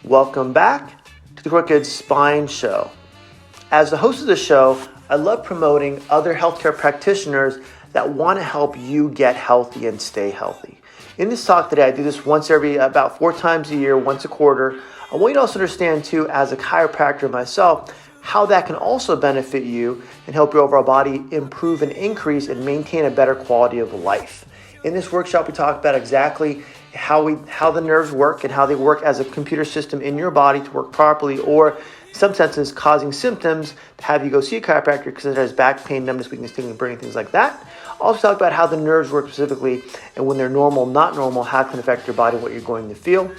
Welcome back to the Crooked Spine Show. As the host of the show, I love promoting other healthcare practitioners that want to help you get healthy and stay healthy. In this talk today, I do this about 4 times a year, once a quarter. I want you to also understand too, as a chiropractor myself, how that can also benefit you and help your overall body improve and increase and maintain a better quality of life. In this workshop, we talk about exactly how the nerves work and how they work as a computer system in your body to work properly, or in some senses causing symptoms to have you go see a chiropractor because it has back pain, numbness, weakness, tingling, burning, things like that. Also talk about how the nerves work specifically and when they're normal, not normal, how it can affect your body, what you're going to feel.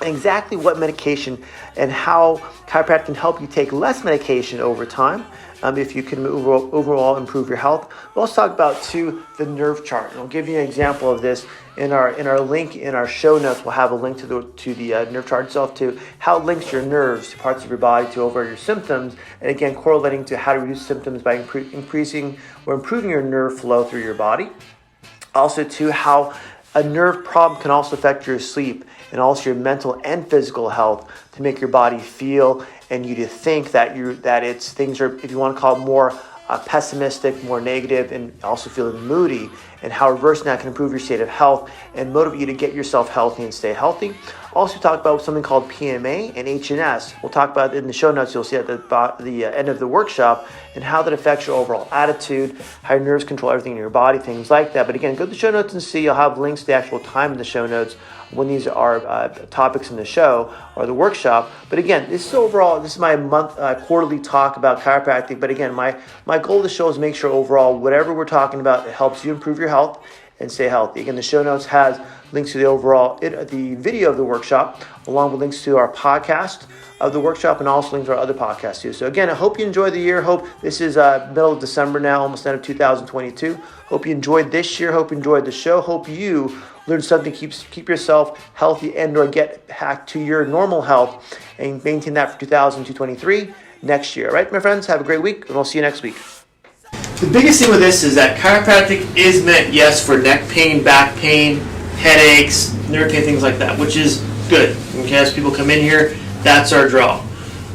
Exactly what medication and how chiropractic can help you take less medication over time if you can overall improve your health. We'll also talk about too the nerve chart, and I'll give you an example of this in our link in our show notes. We'll have a link to the nerve chart itself, to how it links your nerves to parts of your body to over your symptoms, and again correlating to how to reduce symptoms by increasing or improving your nerve flow through your body. Also to how a nerve problem can also affect your sleep and also your mental and physical health to make your body feel and you to think that things are, if you want to call it, more pessimistic, more negative, and also feeling moody, and how reversing that can improve your state of health and motivate you to get yourself healthy and stay healthy. Also talk about something called P.M.A. and H.N.S. We'll talk about it in the show notes. You'll see at the end of the workshop, and how that affects your overall attitude, how your nerves control everything in your body, things like that. But again, go to the show notes and see. You'll have links to the actual time in the show notes when these are topics in the show or the workshop. But again, this is my quarterly talk about chiropractic. But again, my goal of the show is to make sure overall, whatever we're talking about, it helps you improve your health and stay healthy. Again, the show notes has links to the video of the workshop, along with links to our podcast of the workshop, and also links to our other podcasts too. So again, I hope you enjoyed the year. Hope this is middle of December now, almost end of 2022. Hope you enjoyed this year. Hope you enjoyed the show. Hope you learn something to keep yourself healthy and or get back to your normal health and maintain that for 2023 next year. All right, my friends, have a great week, and I'll see you next week. The biggest thing with this is that chiropractic is meant, yes, for neck pain, back pain, headaches, nerve pain, things like that, which is good. Okay, as people come in here, that's our draw.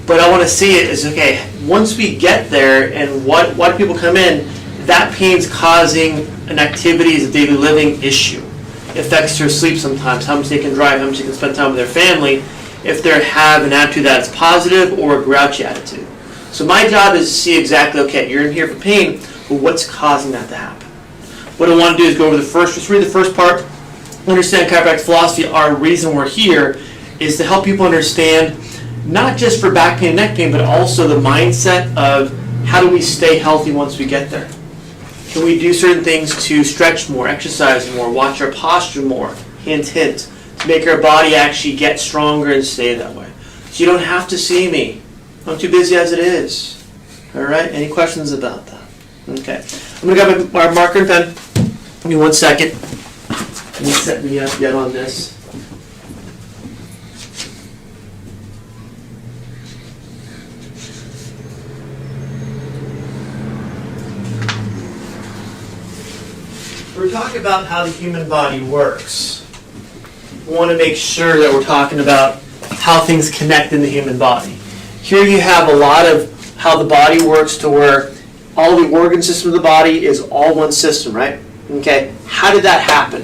But I want to see it as, okay, once we get there and why do people come in, that pain's causing an activities, a daily living issue. It affects their sleep sometimes, how much they can drive, how much they can spend time with their family, if they have an attitude that's positive or a grouchy attitude. So my job is to see exactly, okay, you're in here for pain, but what's causing that to happen? What I want to do is go over just read the first part, understand chiropractic philosophy. Our reason we're here is to help people understand, not just for back pain and neck pain, but also the mindset of how do we stay healthy once we get there. Can we do certain things to stretch more, exercise more, watch our posture more, hint, hint, to make our body actually get stronger and stay that way. So you don't have to see me. I'm too busy as it is. All right, any questions about that? Okay, I'm going to grab my marker and pen. Give me 1 second. Let me set me up yet on this. We're talking about how the human body works. We want to make sure that we're talking about how things connect in the human body. Here you have a lot of how the body works, to where all the organ system of the body is all one system, right? Okay, how did that happen?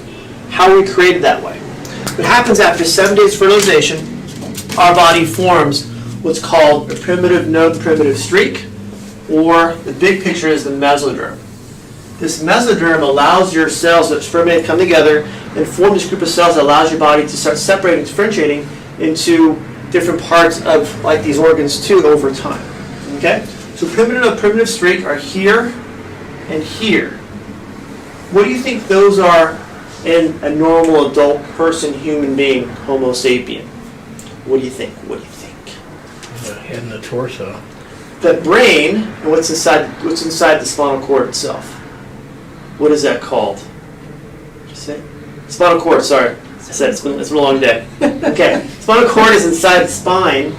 How were we created that way? What happens after 7 days fertilization, our body forms what's called a primitive node primitive streak, or the big picture is the mesoderm. This mesoderm allows your cells that spermate come together and form this group of cells that allows your body to start separating, differentiating into different parts of like these organs too over time. Okay? So primitive streak are here and here. What do you think those are in a normal adult person, human being, Homo sapien? What do you think? What do you think? The head and the torso. The brain and what's inside the spinal cord itself. What is that called? What did you say? Spinal cord, sorry. I said it's been a long day. Okay. Spinal cord is inside the spine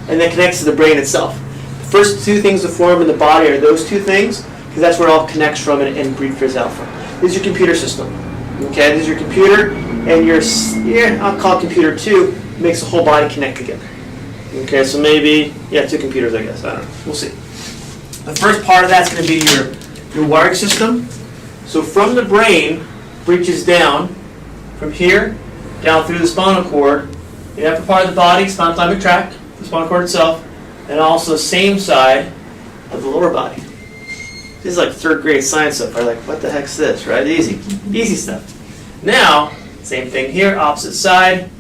and then connects to the brain itself. The first two things to form in the body are those two things, because that's where it all connects from and breathes out from. This is your computer system. Okay, this is your computer. and your, I'll call it computer 2, makes the whole body connect together. Okay, so maybe, 2 computers, I guess. I don't know. We'll see. The first part of that's going to be your wiring system. So from the brain, reaches down, from here, down through the spinal cord, the upper part of the body, spinal thalamic tract, the spinal cord itself, and also the same side of the lower body. This is like 3rd grade science stuff. Like, what the heck's this, right? Easy. Easy stuff. Now, same thing here, opposite side,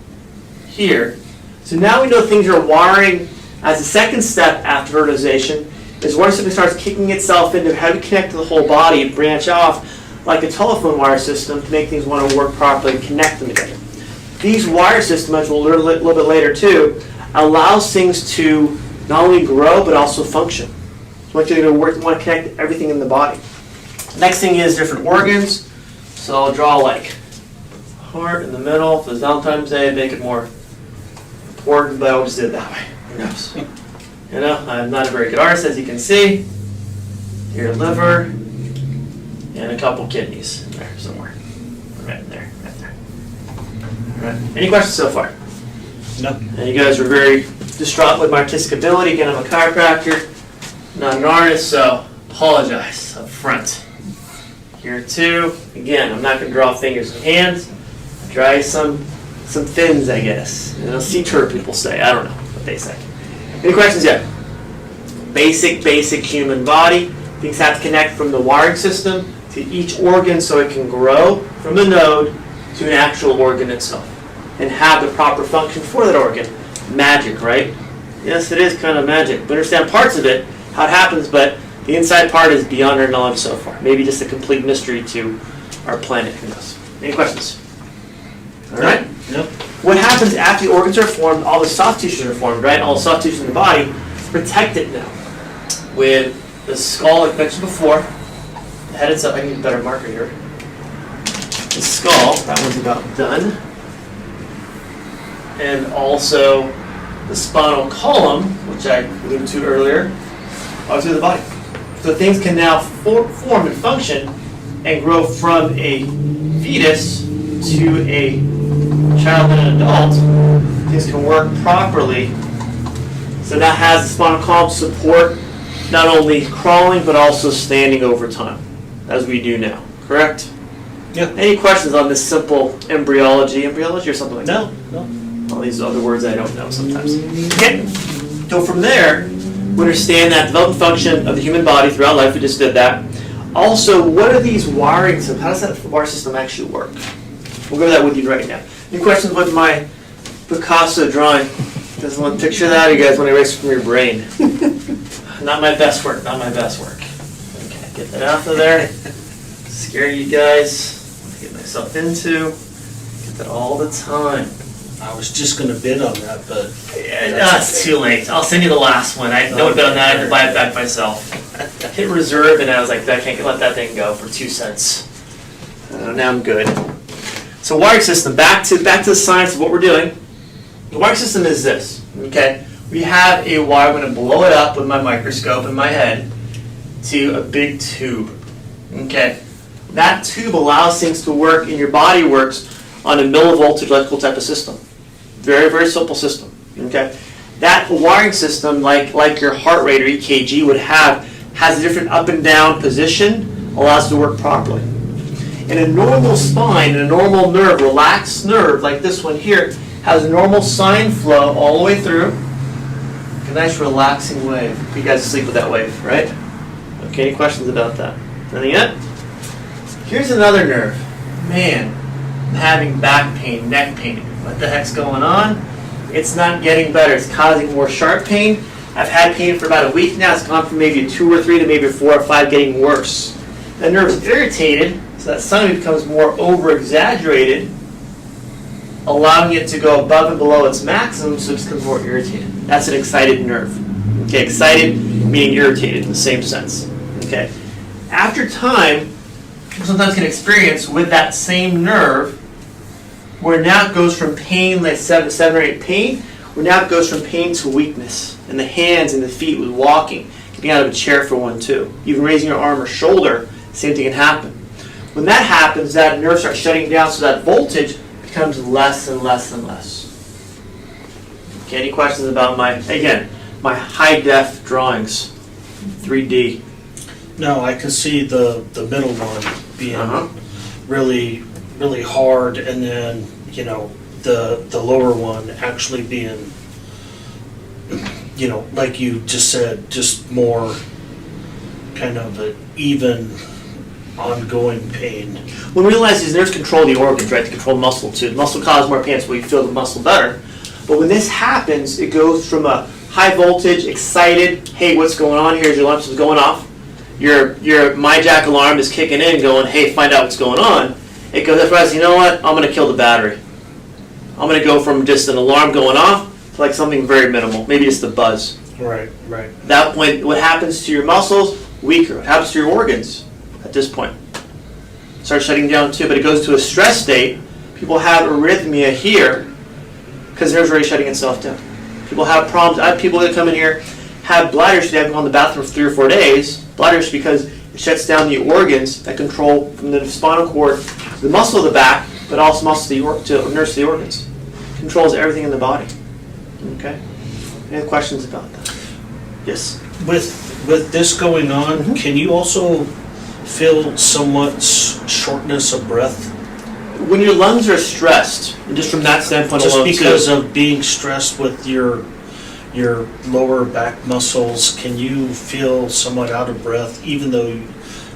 here. So now we know things are wiring as a second step after organization, is once it starts kicking itself into how to connect to the whole body and branch off like a telephone wire system to make things want to work properly and connect them together. These wire systems, as we'll learn a little bit later too, allows things to not only grow but also function. So once you're going to work, you want to connect everything in the body. Next thing is different organs. So I'll draw like heart in the middle. If it's Valentine's Day, I'd make it more important, but I always did it that way. Who knows? You know, I'm not a very good artist, as you can see. Your liver, and a couple kidneys in there somewhere. Right there, right there. All right. Any questions so far? No. And you guys were very distraught with my artistic ability. Again, I'm a chiropractor, not an artist, so apologize up front. Here too. Again, I'm not going to draw fingers and hands. I'll draw you some fins, I guess. You know, sea turtle people say. I don't know what they say. Any questions yet? Basic human body. Things have to connect from the wiring system to each organ so it can grow from the node to an actual organ itself and have the proper function for that organ. Magic, right? Yes, it is kind of magic. We understand parts of it, how it happens, but the inside part is beyond our knowledge so far. Maybe just a complete mystery to our planet. Who knows? Any questions? All right? Yep. What happens after the organs are formed, all the soft tissues are formed, right? All the soft tissues in the body protect it now with the skull, like I mentioned before. The head itself, I need a better marker here. The skull, that one's about done. And also the spinal column, which I alluded to earlier, all through the body. So things can now form and function and grow from a fetus to a child and an adult. Things can work properly. So that has the spinal column support not only crawling but also standing over time, as we do now. Correct? Yeah. Any questions on this simple embryology or something like that? No. All these other words I don't know sometimes. Okay. So from there, we understand that development function of the human body throughout life. We just did that. Also, what are these wiring systems? How does that wire system actually work? We'll go over that with you right now. Any questions with my Picasso drawing? Does one picture that, or you guys want to erase it from your brain? Not my best work. Okay, get that out of there. Scare you guys. Get myself into. Get that all the time. I was just going to bid on that, but it's too late. I'll send you the last one. I don't bid on that. I can buy it back myself. Hit reserve, and I was like, I can't let that thing go for 2 cents. Now I'm good. So wiring system. Back to the science of what we're doing. The wiring system is this. Okay, we have a wire. I'm going to blow it up with my microscope in my head to a big tube. Okay, that tube allows things to work, and your body works on a millivoltage electrical type of system. Very, very simple system. Okay, that wiring system, like your heart rate or EKG would have, has a different up and down position, allows it to work properly. In a normal spine, a normal nerve, relaxed nerve like this one here, has a normal sine flow all the way through. A nice relaxing wave. You guys sleep with that wave, right? Okay, any questions about that? Nothing yet? Here's another nerve. Man, I'm having back pain, neck pain. What the heck's going on? It's not getting better. It's causing more sharp pain. I've had pain for about a week now. It's gone from maybe a 2 or 3 to maybe a 4 or 5, getting worse. The nerve's irritated, so that suddenly becomes more over-exaggerated, allowing it to go above and below its maximum, so it becomes more irritated. That's an excited nerve. Okay, excited meaning irritated in the same sense. Okay. After time, people sometimes can experience with that same nerve, where now it goes from pain, like 7 or 8 pain, where now it goes from pain to weakness in the hands and the feet with walking, getting out of a chair for one too. Even raising your arm or shoulder, same thing can happen. When that happens, that nerve starts shutting down, so that voltage becomes less and less and less. Okay, any questions about my high def drawings, 3D? No, I can see the middle one being really, really hard, and then, the lower one actually being, like you just said, just more kind of an even ongoing pain. When we realize these nerves control the organs, right? They control muscle too. The muscle causes more pain, so we feel the muscle better. But when this happens, it goes from a high voltage, excited, hey, what's going on? Here's your alarm system going off. Your MyJack alarm is kicking in, going, hey, find out what's going on. It goes, you know what? I'm going to kill the battery. I'm going to go from just an alarm going off to like something very minimal, maybe just a buzz. Right. At that point, what happens to your muscles? Weaker. What happens to your organs at this point? Starts shutting down too, but it goes to a stress state. People have arrhythmia here because the nerves are already shutting itself down. People have problems. I have people that come in here have bladder issues. They haven't gone to the bathroom for 3 or 4 days. Bladder issues because it shuts down the organs that control from the spinal cord to the muscle of the back, but also muscle to nerves to the organs. Controls everything in the body. Okay. Any questions about that? Yes. With this going on, can you also feel somewhat shortness of breath? When your lungs are stressed, and just from that standpoint just alone, because of being stressed with your lower back muscles, can you feel somewhat out of breath, even though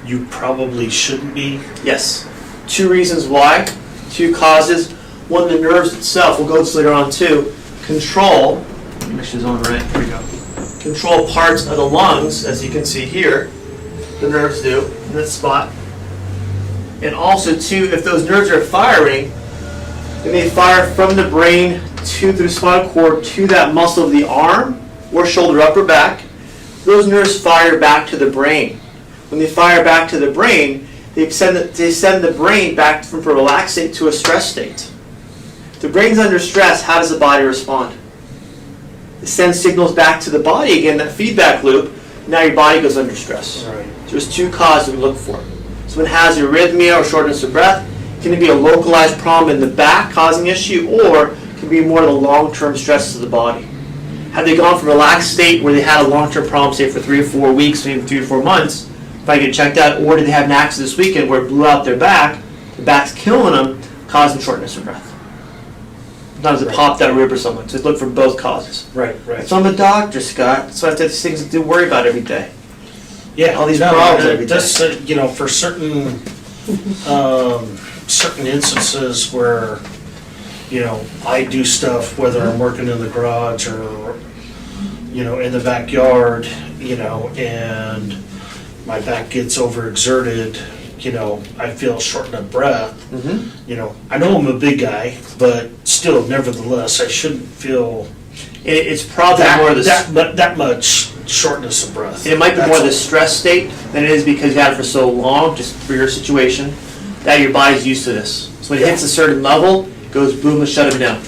you probably shouldn't be? Yes. 2 reasons why. 2 causes. One, the nerves itself, we'll go to this later on too, control, make sure it's on right, here we go. Control parts of the lungs, as you can see here, the nerves do, in this spot. And also, too, if those nerves are firing, they may fire from the brain to the spinal cord to that muscle of the arm or shoulder, upper back. Those nerves fire back to the brain. When they fire back to the brain, they send the brain back from a relaxed state to a stress state. If the brain's under stress, how does the body respond? It sends signals back to the body again, that feedback loop. Now your body goes under stress. Right. So there's 2 causes we look for. So when it has arrhythmia or shortness of breath, can it be a localized problem in the back causing issue, or can it be more of the long-term stresses of the body? Have they gone from a relaxed state where they had a long-term problem, say for 3 or 4 weeks, maybe 3 or 4 months, if I get checked out, or did they have an accident this weekend where it blew out their back, the back's killing them, causing shortness of breath? Sometimes it popped out a rib or something, so look for both causes. Right. So I'm a doctor, Scott, so I have these things to worry about every day. Yeah, all these problems every day. That's for certain certain instances where I do stuff, whether I'm working in the garage or in the backyard, and my back gets overexerted. I feel shortness of breath. Mm-hmm. I know I'm a big guy, but still, nevertheless, I shouldn't feel. It's probably more that much shortness of breath. It might be more the stress state than it is because you had it for so long, just for your situation, that your body's used to this. So when it hits a certain level, it goes boom and shut it down.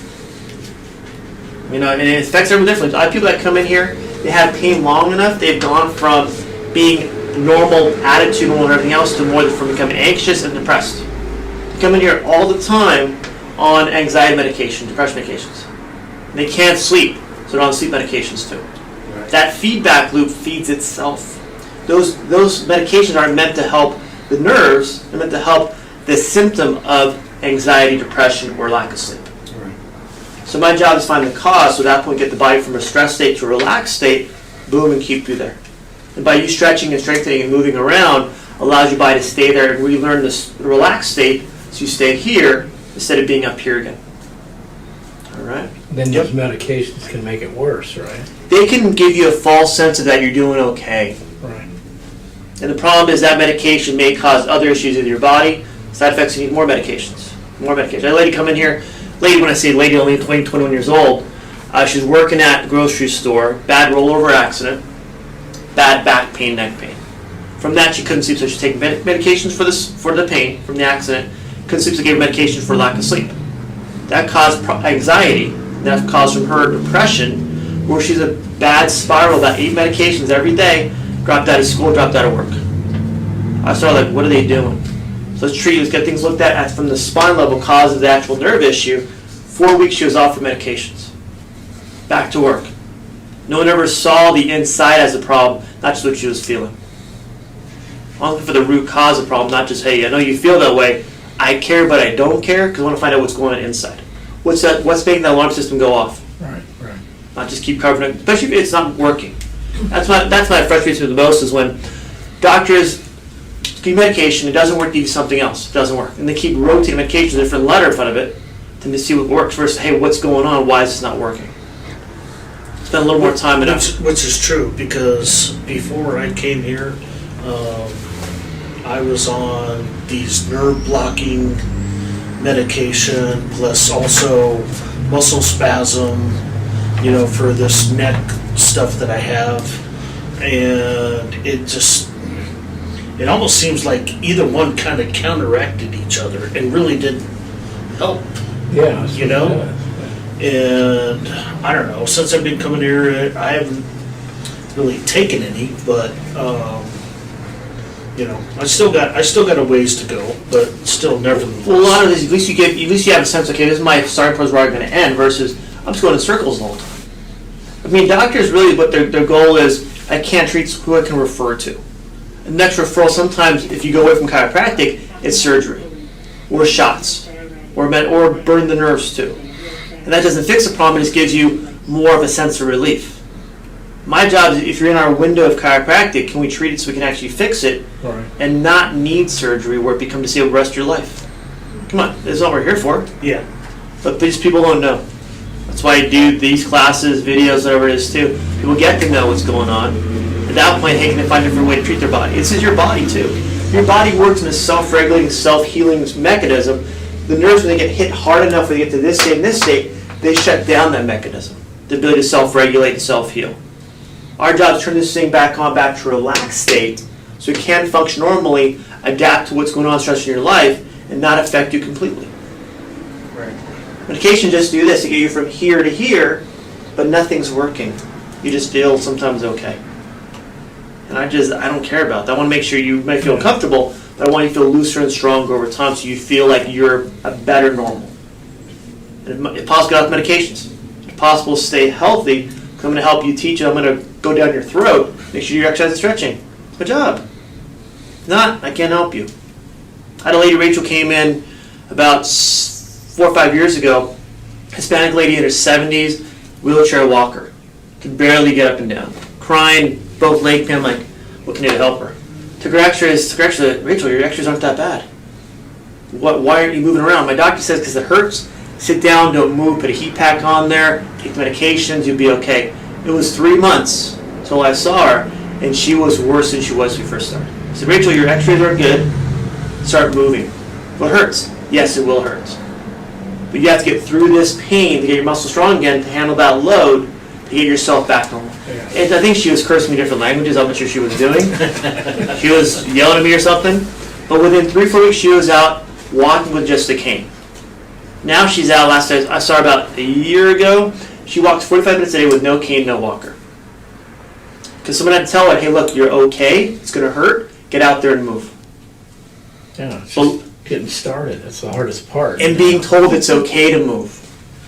And it affects everyone differently. I have people that come in here, they have pain long enough, they've gone from being normal attitude, normal and everything else, to more from becoming anxious and depressed. They come in here all the time on anxiety medication, depression medications. They can't sleep, so they're on sleep medications too. Right. That feedback loop feeds itself. Those medications aren't meant to help the nerves, they're meant to help the symptom of anxiety, depression, or lack of sleep. Right. So my job is to find the cause, so at that point get the body from a stress state to a relaxed state, boom, and keep you there. And by you stretching and strengthening and moving around, allows your body to stay there and relearn this relaxed state, so you stay here instead of being up here again. All right? Then those medications can make it worse, right? They can give you a false sense of that you're doing okay. Right. And the problem is that medication may cause other issues in your body. Side effects, you need more medications. More medication. I had a lady come in here, when I say lady, only 20, 21 years old. She was working at the grocery store, bad rollover accident, bad back pain, neck pain. From that, she couldn't sleep, so she was taking medications for the pain from the accident. Couldn't sleep, so gave her medication for lack of sleep. That caused anxiety. That caused from her depression, where she's a bad spiral, about 8 medications every day, dropped out of school, dropped out of work. I started like, what are they doing? So let's treat, let's get things looked at from the spine level, cause of the actual nerve issue. 4 weeks she was off for medications. Back to work. No one ever saw the inside as a problem, not just what she was feeling. I'm looking for the root cause of the problem, not just, hey, I know you feel that way. I care, but I don't care, because I want to find out what's going on inside. What's making that alarm system go off? Right. Not just keep covering it, especially if it's not working. That's what frustrates me the most, is when doctors give you medication, it doesn't work, give you something else, it doesn't work. And they keep rotating medication with a different letter in front of it to see what works versus, hey, what's going on, why is this not working? Spend a little more time and effort. Which is true, because before I came here, I was on these nerve blocking medication, plus also muscle spasm, for this neck stuff that I have. And it almost seems like either one kind of counteracted each other and really didn't help. Yeah. And I don't know, since I've been coming here, I haven't really taken any, but I still got a ways to go, but still nevertheless. Well, a lot of this, at least you have a sense, okay, this is my starting point, where I'm going to end, versus I'm just going in circles the whole time. I mean, doctors really, what their goal is, I can't treat who I can refer to. And next referral, sometimes if you go away from chiropractic, it's surgery, or shots, or burn the nerves too. And that doesn't fix the problem, it just gives you more of a sense of relief. My job is, if you're in our window of chiropractic, can we treat it so we can actually fix it, Right. and not need surgery where it becomes disabled the rest of your life? Come on, this is what we're here for. Yeah. But these people don't know. That's why I do these classes, videos, whatever it is too. People get to know what's going on. At that point, hey, can they find a different way to treat their body? This is your body too. Your body works in a self-regulating, self-healing mechanism. The nerves, when they get hit hard enough, when they get to this state and this state, they shut down that mechanism. The ability to self-regulate and self-heal. Our job is to turn this thing back to a relaxed state, so it can function normally, adapt to what's going on, stress in your life, and not affect you completely. Right. Medication just do this to get you from here to here, but nothing's working. You just feel sometimes okay. And I don't care about that. I want to make sure you may feel comfortable, but I want you to feel looser and stronger over time, so you feel like you're a better normal. And if possible, get off medications. If possible, stay healthy. I'm going to help you teach you. I'm going to go down your throat. Make sure you're exercising and stretching. Good job. If not, I can't help you. I had a lady, Rachel, came in about 4 or 5 years ago. Hispanic lady in her 70s, wheelchair walker. Could barely get up and down. Crying, both leg pain. I'm like, what can I do to help her? Took her x-rays. Rachel, your x-rays aren't that bad. Why aren't you moving around? My doctor says because it hurts. Sit down, don't move, put a heat pack on there, take the medications, you'll be okay. It was 3 months until I saw her, and she was worse than she was when we first started. I said, Rachel, your x-rays are good. Start moving. Well, it hurts. Yes, it will hurt. But you have to get through this pain to get your muscle strong again, to handle that load, to get yourself back normal. Yeah. And I think she was cursing me different languages. I'm not sure she was doing. She was yelling at me or something. But within 3 or 4 weeks, she was out walking with just a cane. Now she's out. Last time I saw her about a year ago. She walks 45 minutes a day with no cane, no walker. Because someone had to tell her, hey, look, you're okay. It's going to hurt. Get out there and move. Yeah, it's So- just getting started. That's the hardest part. And being told it's okay to move.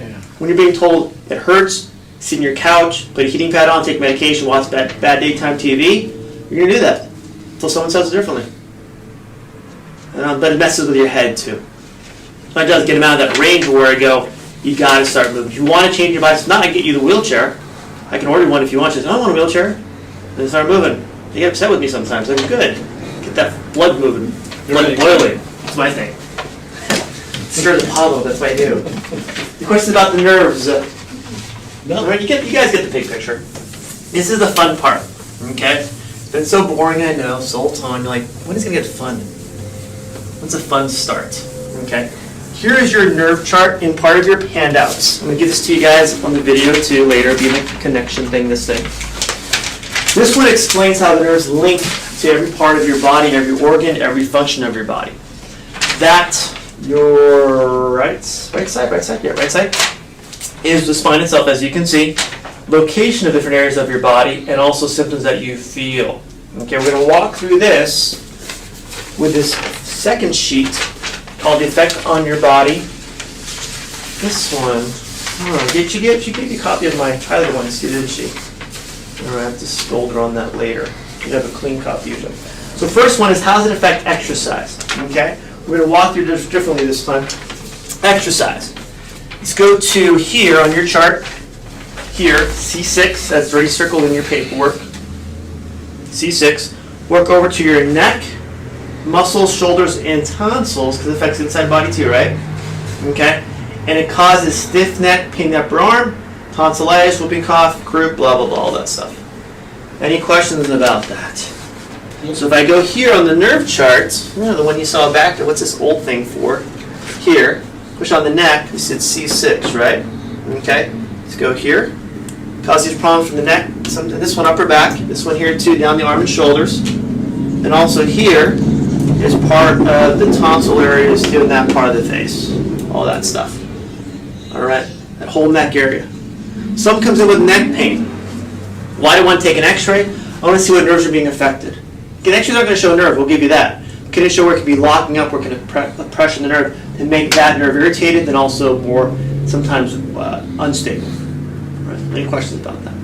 Yeah. When you're being told it hurts, sit on your couch, put a heating pad on, take medication, watch bad daytime TV, you're going to do that until someone says it differently. But it messes with your head too. My job is to get them out of that range where I go, you got to start moving. If you want to change your body, it's not I get you the wheelchair. I can order one if you want. She says, I don't want a wheelchair. Then start moving. They get upset with me sometimes. I'm good. Get that blood moving. Blood boiling. That's my thing. Stir the pot a little, that's what I do. The question about the nerves. No. You guys get the big picture. This is the fun part, okay? It's been so boring, I know, so whole time. You're like, when is it going to get fun? When's the fun start? Okay? Here is your nerve chart in part of your handouts. I'm going to give this to you guys on the video too later. It'll be a connection thing, this thing. This one explains how the nerves link to every part of your body, every organ, every function of your body. That, your right side, is the spine itself, as you can see. Location of different areas of your body, and also symptoms that you feel. Okay, we're going to walk through this with this second sheet called the effect on your body. This one, did you get a copy of my Tyler one too, didn't she? Or I have to scold her on that later. You have a clean copy usually. So first one is how does it affect exercise? Okay, we're going to walk through this differently this time. Exercise. Let's go to here on your chart. Here, C6, that's already circled in your paperwork. C6. Work over to your neck, muscles, shoulders, and tonsils, because it affects the inside body too, right? Okay? And it causes stiff neck, pain in the upper arm, tonsillitis, whooping cough, croup, blah, blah, blah, all that stuff. Any questions about that? So if I go here on the nerve charts, the one you saw back there, what's this old thing for? Here, push on the neck, this is C6, right? Okay? Let's go here. Cause these problems from the neck, this one upper back, this one here too, down the arm and shoulders. And also here is part of the tonsil areas too, in that part of the face. All that stuff. Alright, that whole neck area. Some comes in with neck pain. Why do I want to take an x-ray? I want to see what nerves are being affected. An x-ray's not going to show nerve, we'll give you that. Can it show where it could be locking up, where it can pressure the nerve and make that nerve irritated, then also more sometimes unstable. Any questions about that?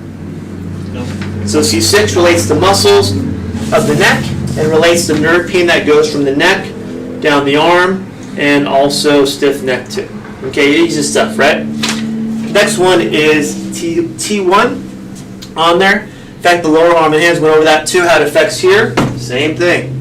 No. So C6 relates to muscles of the neck and relates to nerve pain that goes from the neck down the arm and also stiff neck too. Okay, easy stuff, right? Next one is T1 on there. In fact, the lower arm and hands went over that too, how it affects here. Same thing.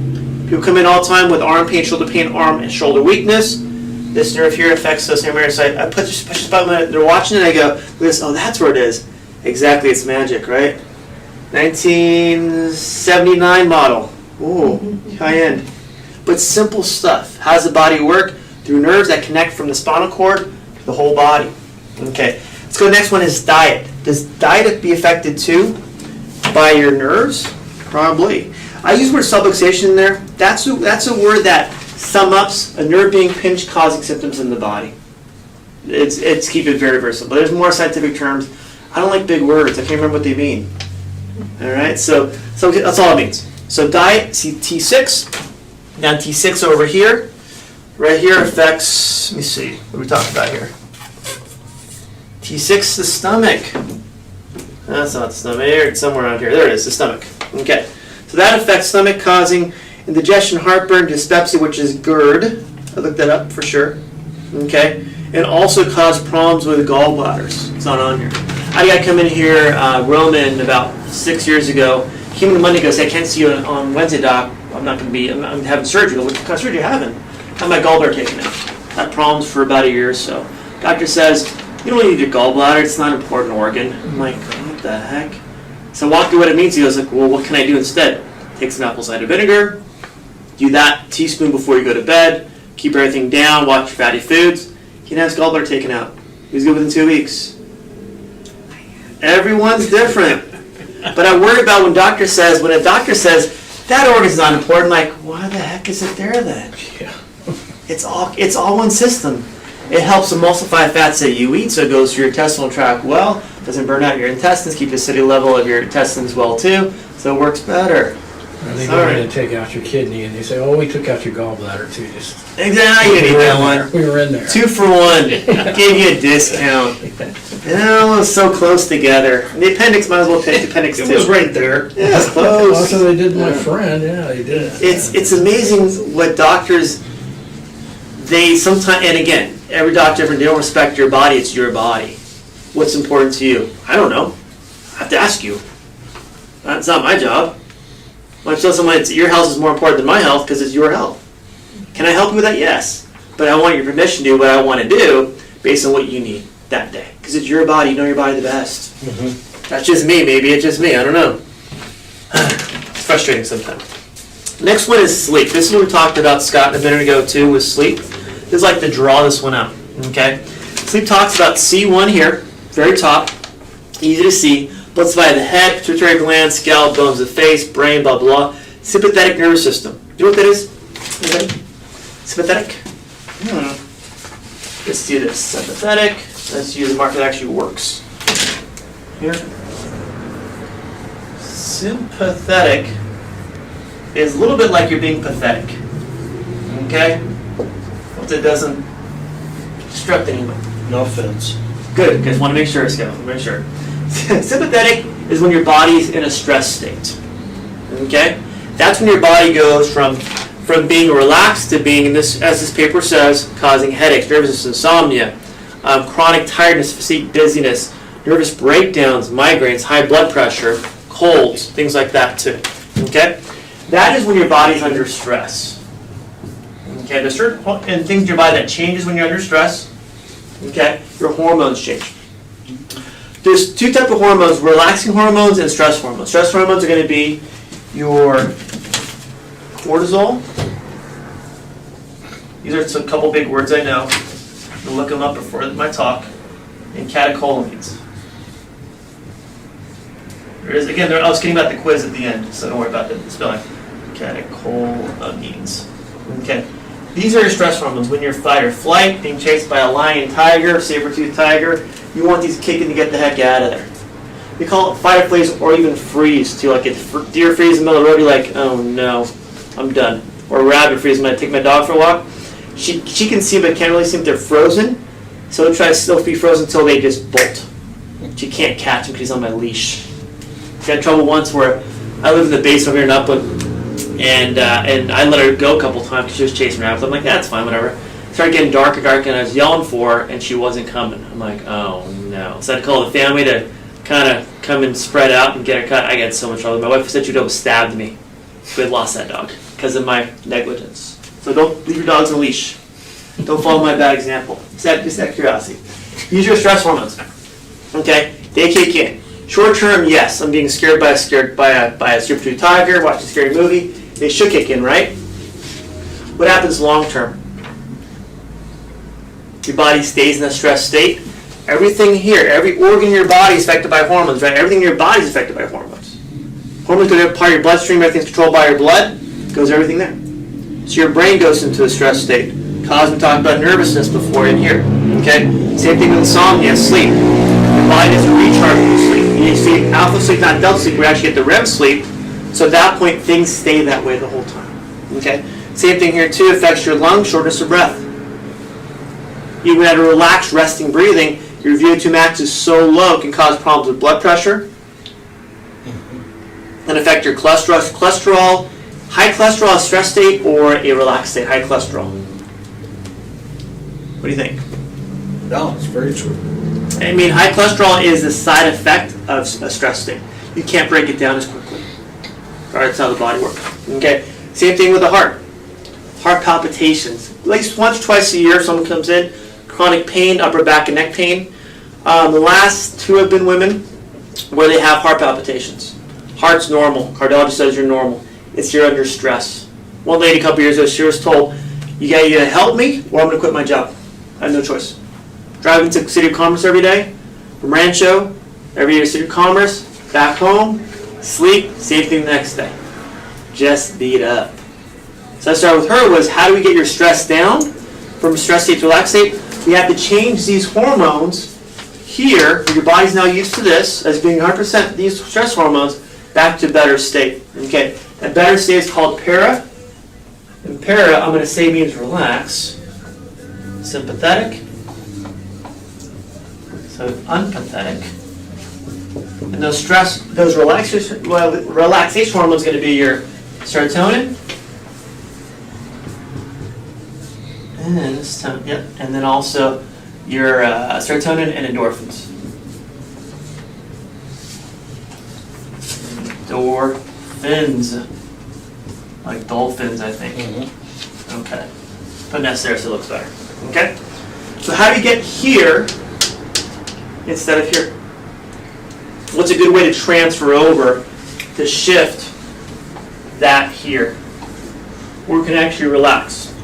People come in all the time with arm pain, shoulder pain, arm and shoulder weakness. This nerve here affects the same area. So I push the button, they're watching it, and I go, oh, that's where it is. Exactly, it's magic, right? 1979 model. Ooh, high-end. But simple stuff. How does the body work? Through nerves that connect from the spinal cord to the whole body. Okay, let's go to the next one is diet. Does diet be affected too by your nerves? Probably. I use the word subluxation in there. That's a word that sum ups a nerve being pinched causing symptoms in the body. It's keep it very, very simple. There's more scientific terms. I don't like big words. I can't remember what they mean. All right, so that's all it means. So diet, see T6. Now T6 over here. Right here affects, let me see, what are we talking about here? T6, the stomach. That's not the stomach. It's somewhere around here. There it is, the stomach. Okay, so that affects stomach causing indigestion, heartburn, dyspepsia, which is GERD. I looked that up for sure. Okay, and also cause problems with gallbladders. It's not on here. I had a guy come in here, Roman, about 6 years ago. Came in Monday, goes, hey, I can't see you on Wednesday, doc. I'm having surgery. What kind of surgery are you having? I had my gallbladder taken out. Had problems for about a year or so. Doctor says, you don't need your gallbladder. It's not an important organ. I'm like, what the heck? So I walked through what it means. He goes, like, well, what can I do instead? Take some apple cider vinegar. Do that teaspoon before you go to bed. Keep everything down. Watch your fatty foods. He can have his gallbladder taken out. He was good within 2 weeks. Everyone's different. But I worry about when a doctor says, that organ's not important, like, why the heck is it there then? Yeah. It's all one system. It helps emulsify fats that you eat, so it goes through your intestinal tract well, doesn't burn out your intestines, keep the acidity level of your intestines well too, so it works better. Or they go in and take out your kidney, and they say, "Oh, we took out your gallbladder too." Exactly, you need that one. We were in there. 2 for 1. Gave you a discount. It was so close together. And the appendix might as well take the appendix too. It was right there. Yeah, it's close. Also, they did my friend. Yeah, they did. It's amazing what doctors, they sometimes, and again, every doctor, they don't respect your body. It's your body. What's important to you? I don't know. I have to ask you. That's not my job. When I tell someone your health is more important than my health because it's your health. Can I help you with that? Yes. But I want your permission to do what I want to do based on what you need that day. Because it's your body. You know your body the best. Mm-hmm. That's just me. Maybe it's just me. I don't know. It's frustrating sometimes. Next one is sleep. This is what we talked about, Scott, a minute ago too, was sleep. This is like to draw this one out. Okay? Sleep talks about C1 here, very top, easy to see. Blood supply of the head, pituitary gland, scalp, bones of the face, brain, blah, blah. Sympathetic nervous system. You know what that is? Anybody? Sympathetic? Let's do this. Sympathetic. Let's use a marker that actually works. Here. Sympathetic is a little bit like you're being pathetic. Okay? Hope that doesn't disrupt anyone. No offense. Good, just want to make sure, Scott. Make sure. Sympathetic is when your body's in a stress state. Okay? That's when your body goes from being relaxed to being, as this paper says, causing headaches, nervousness, insomnia, chronic tiredness, fatigue, dizziness, nervous breakdowns, migraines, high blood pressure, colds, things like that too. Okay? That is when your body's under stress. Okay? There's certain things in your body that changes when you're under stress. Okay? Your hormones change. There's two types of hormones, relaxing hormones and stress hormones. Stress hormones are going to be your cortisol. These are a couple big words I know. I'll look them up before my talk. And catecholamines. There is, again, I was kidding about the quiz at the end, so don't worry about the spelling. Catecholamines. Okay. These are your stress hormones. When you're fight or flight, being chased by a lion, tiger, saber-toothed tiger, you want these kicking to get the heck out of there. We call it fight or freeze, or even freeze too. Like if deer freeze in the middle of the road, you're like, oh no, I'm done. Or rabbit freeze when I take my dog for a walk. She can see, but can't really see if they're frozen. So I'll try to still be frozen until they just bolt. She can't catch him because he's on my leash. Got in trouble once where I live in the basement here in Upland, and I let her go a couple times because she was chasing rabbits. I'm like, that's fine, whatever. Started getting darker, and I was yelling for her, and she wasn't coming. I'm like, oh no. So I had to call the family to kind of come and spread out and get her cut. I got so much trouble. My wife said she'd have stabbed me if we had lost that dog because of my negligence. So don't leave your dogs on a leash. Don't follow my bad example. Just out of curiosity. Use your stress hormones. Okay? They kick in. Short term, yes, I'm being scared by a saber-toothed tiger, watching a scary movie. They should kick in, right? What happens long term? Your body stays in a stress state. Everything here, every organ in your body is affected by hormones, right? Everything in your body is affected by hormones. Hormones go to part of your bloodstream, everything's controlled by your blood, goes everything there. So your brain goes into a stress state. We talked about nervousness before in here. Okay? Same thing with insomnia, sleep. Your body doesn't recharge when you sleep. You see alpha sleep, not delta sleep, we actually get the REM sleep. So at that point, things stay that way the whole time. Okay? Same thing here too, affects your lungs, shortness of breath. Even at a relaxed, resting breathing, your VO2 max is so low it can cause problems with blood pressure. And affect your cholesterol. High cholesterol, a stress state, or a relaxed state, high cholesterol. What do you think? No, it's very true. I mean, high cholesterol is the side effect of a stress state. You can't break it down as quickly. All right, that's how the body works. Okay. Same thing with the heart. Heart palpitations. At least once, twice a year, someone comes in. Chronic pain, upper back and neck pain. The last two have been women where they have heart palpitations. Heart's normal. Cardiologist says you're normal. It's you're under stress. One lady a couple years ago, she was told, you gotta either help me or I'm gonna quit my job. I have no choice. Driving to City of Commerce every day, from Rancho, every year to City of Commerce, back home, sleep, same thing the next day. Just beat up. So I started with her was, how do we get your stress down from stress state to relaxed state? We have to change these hormones here, your body's now used to this, as being 100% these stress hormones, back to a better state. Okay, that better state is called para. And para, I'm going to say means relax. Sympathetic. So unpathetic. And those relaxation hormones are going to be your serotonin. And then also your serotonin and endorphins. Endorphins. Like dolphins, I think. Mm-hmm. Okay. Put an S there so it looks better. Okay? So how do you get here instead of here? What's a good way to transfer over to shift that here? Where we can actually relax.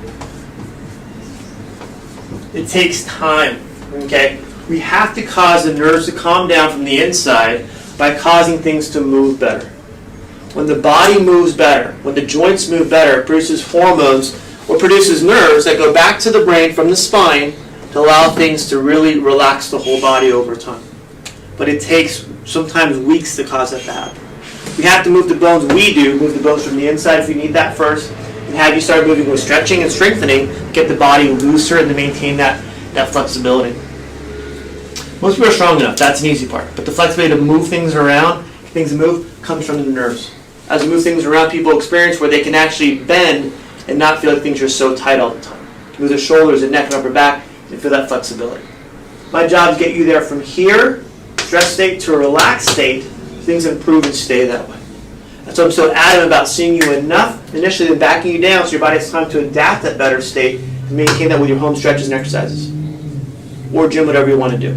It takes time. Okay? We have to cause the nerves to calm down from the inside by causing things to move better. When the body moves better, when the joints move better, it produces hormones or produces nerves that go back to the brain from the spine to allow things to really relax the whole body over time. But it takes sometimes weeks to cause that to happen. We have to move the bones. We do move the bones from the inside if we need that first. And and have you start moving with stretching and strengthening, get the body looser and to maintain that flexibility. Most people are strong enough, that's an easy part. But the flexibility to move things around, things move, comes from the nerves. As we move things around, people experience where they can actually bend and not feel like things are so tight all the time. Move their shoulders and neck and upper back and feel that flexibility. My job is to get you there from here, stress state, to a relaxed state, things improve and stay that way. That's why I'm so adamant about seeing you enough initially, then backing you down so your body has time to adapt that better state and maintain that with your home stretches and exercises. Or gym, whatever you want to do.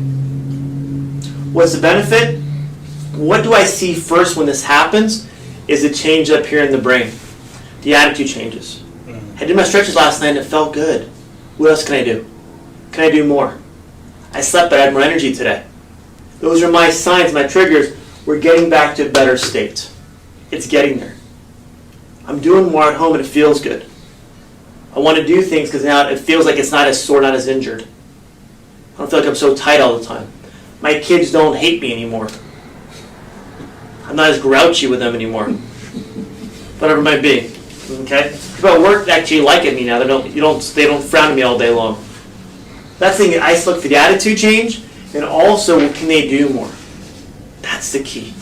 What's the benefit? What do I see first when this happens is a change up here in the brain. The attitude changes. I did my stretches last night and it felt good. What else can I do? Can I do more? I slept but I had more energy today. Those are my signs, my triggers. We're getting back to a better state. It's getting there. I'm doing more at home and it feels good. I want to do things because now it feels like it's not as sore, not as injured. I don't feel like I'm so tight all the time. My kids don't hate me anymore. I'm not as grouchy with them anymore. Whatever it might be. Okay? People at work actually like me now. They don't frown at me all day long. That's the thing. I look for the attitude change, and also what can they do more? That's the key.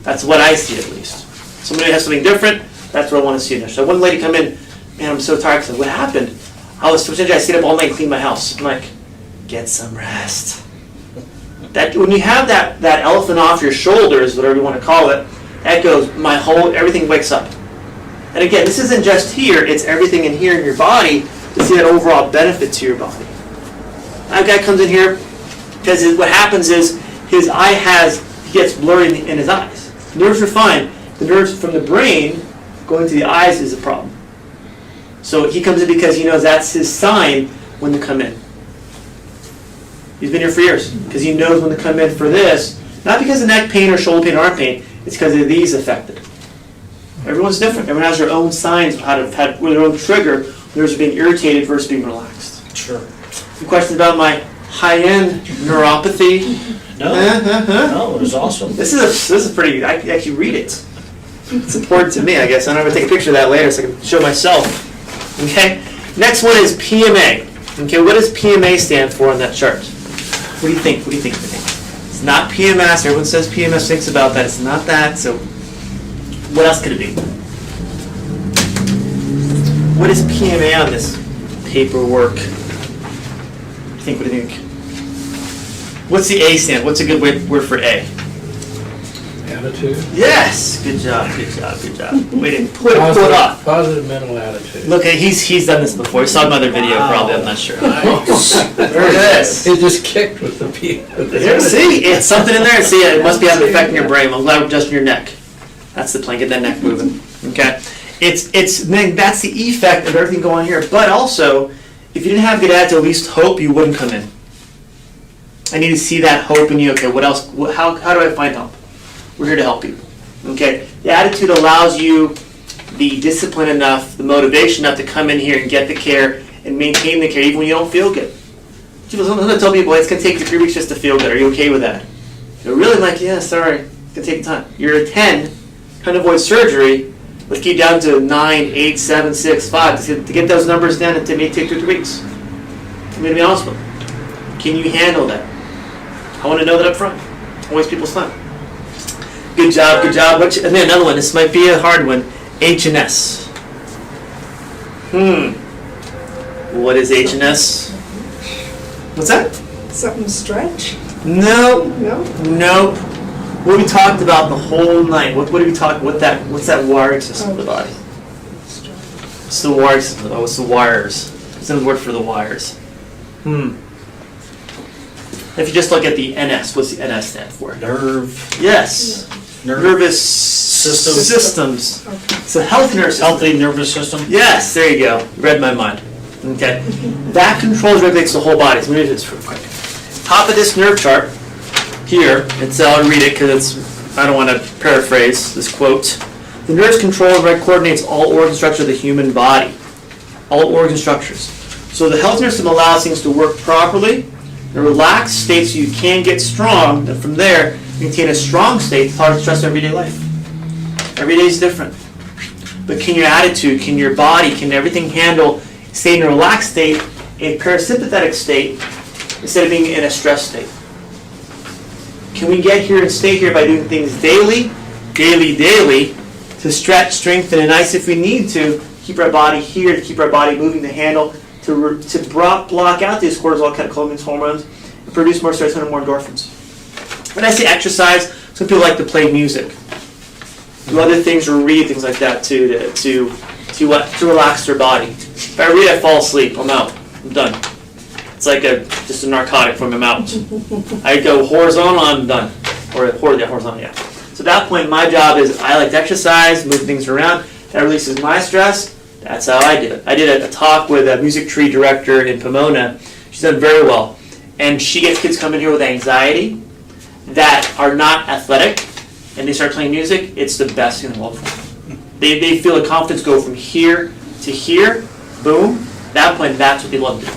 That's what I see at least. Somebody has something different. That's what I want to see there. So one lady come in, man, I'm so tired. I said, what happened? I stayed up all night and cleaned my house. I'm like, get some rest. That when you have that elephant off your shoulders, whatever you want to call it, that goes, everything wakes up. And again, this isn't just here, it's everything in here in your body to see that overall benefit to your body. That guy comes in here, because what happens is his eye he gets blurry in his eyes. The nerves are fine. The nerves from the brain going to the eyes is a problem. So he comes in because he knows that's his sign when to come in. He's been here for years because he knows when to come in for this, not because of neck pain or shoulder pain or arm pain, it's because of these affected. Everyone's different. Everyone has their own signs of how to have their own trigger. There's being irritated versus being relaxed. Sure. Any questions about my high-end neuropathy? No, no, it was awesome. This is pretty. I can actually read it. It's important to me, I guess. I'm going to take a picture of that later so I can show myself. Okay. Next one is P.M.A. Okay. What does P.M.A. stand for on that chart? What do you think? What do you think? It's not P.M.S. Everyone says P.M.S. thinks about that. It's not that. So, what else could it be? What is P.M.A. on this paperwork? What do you think? What's the A stand? What's a good word for A? Attitude. Yes. Good job. Good job. Good job. We didn't put it off. Positive mental attitude. Look, he's done this before. He saw another video, probably. I'm not sure. Yes. It just kicked with the P. See, it's something in there. See, it must be having an effect in your brain. I'm glad we're adjusting your neck. That's the plan. Get that neck moving. Okay. That's the effect of everything going on here. But also, if you didn't have good attitude, at least hope, you wouldn't come in. I need to see that hope in you. Okay, what else? How do I find help? We're here to help you. Okay? The attitude allows you the discipline enough, the motivation enough to come in here and get the care and maintain the care even when you don't feel good. Sometimes I tell people, it's going to take you 3 weeks just to feel good. Are you okay with that? They're really like, yeah, sorry. It's going to take time. You're a 10, trying to avoid surgery. Let's keep down to 9, 8, 7, 6, 5. To get those numbers down, it may take 2 or 3 weeks. I'm going to be honest with you. Can you handle that? I want to know that up front. Don't waste people's time. Good job, good job. And then another one. This might be a hard one. H.N.S. What is H.N.S? What's that? Something stretch? No. No? Nope. What we talked about the whole night. What did we talk? What's that wiring system of the body? What's the wiring system? Oh, it's the wires. It's another word for the wires. If you just look at the N.S., what's the N.S. stand for? Nerve. Yes. Nervous systems. Okay. So healthy nervous system. Healthy nervous system. Yes, there you go. You read my mind. Okay. That controls, regulates the whole body. So let me do this real quick. Top of this nerve chart here, I'll read it because I don't want to paraphrase this quote. The nerves control and coordinates all organ structure of the human body. All organ structures. So the health nervous system allows things to work properly. A relaxed state so you can get strong, and from there, maintain a strong state to tolerate stress in everyday life. Every day is different. but can your attitude, can your body, can everything handle, stay in a relaxed state, a parasympathetic state, instead of being in a stress state? Can we get here and stay here by doing things daily, to stretch, strengthen, and ice if we need to, keep our body here, to keep our body moving, to handle, to block out these cortisol, catecholamines, hormones, and produce more serotonin and more endorphins. When I say exercise, some people like to play music, do other things or read things like that too, to relax their body. If I read, I fall asleep. I'm out. I'm done. It's like just a narcotic from I'm out. I go horizontal, I'm done. Or horizontal, yeah. So at that point, my job is I like to exercise, move things around. That releases my stress. That's how I do it. I did a talk with a music tree director in P.M.A. She's done very well. And she gets kids come in here with anxiety that are not athletic, and they start playing music. It's the best thing in the world for them. They feel the confidence go from here to here, boom. At that point, that's what they love to do.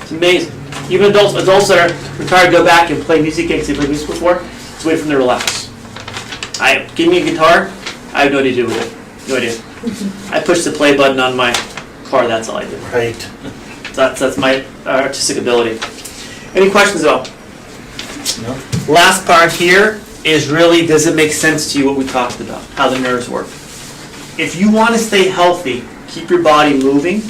It's amazing. Even adults that are retired go back and play music games they played music before. It's a way for them to relax. Give me a guitar, I have no idea to do with it. No idea. I push the play button on my car, that's all I do. Right. That's my artistic ability. Any questions though? No. Last part here is really, does it make sense to you what we talked about, how the nerves work? If you want to stay healthy, keep your body moving,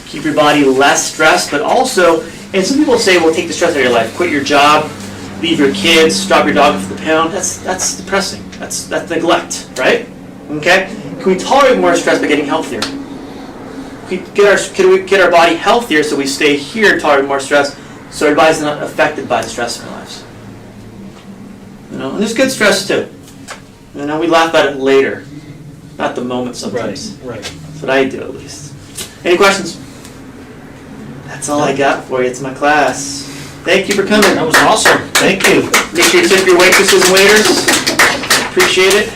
keep your body less stressed, but also, and some people say, well, take the stress out of your life, quit your job, leave your kids, drop your dog off the pound. That's depressing. That's neglect, right? Okay? Can we tolerate more stress by getting healthier? Can we get our body healthier so we stay here, tolerate more stress, so our body's not affected by the stress in our lives? And there's good stress too. We laugh at it later, not the moment sometimes. Right. That's what I do at least. Any questions? That's all I got for you. It's my class. Thank you for coming. That was awesome. Thank you. Make sure you tip your waitresses and waiters. Appreciate it.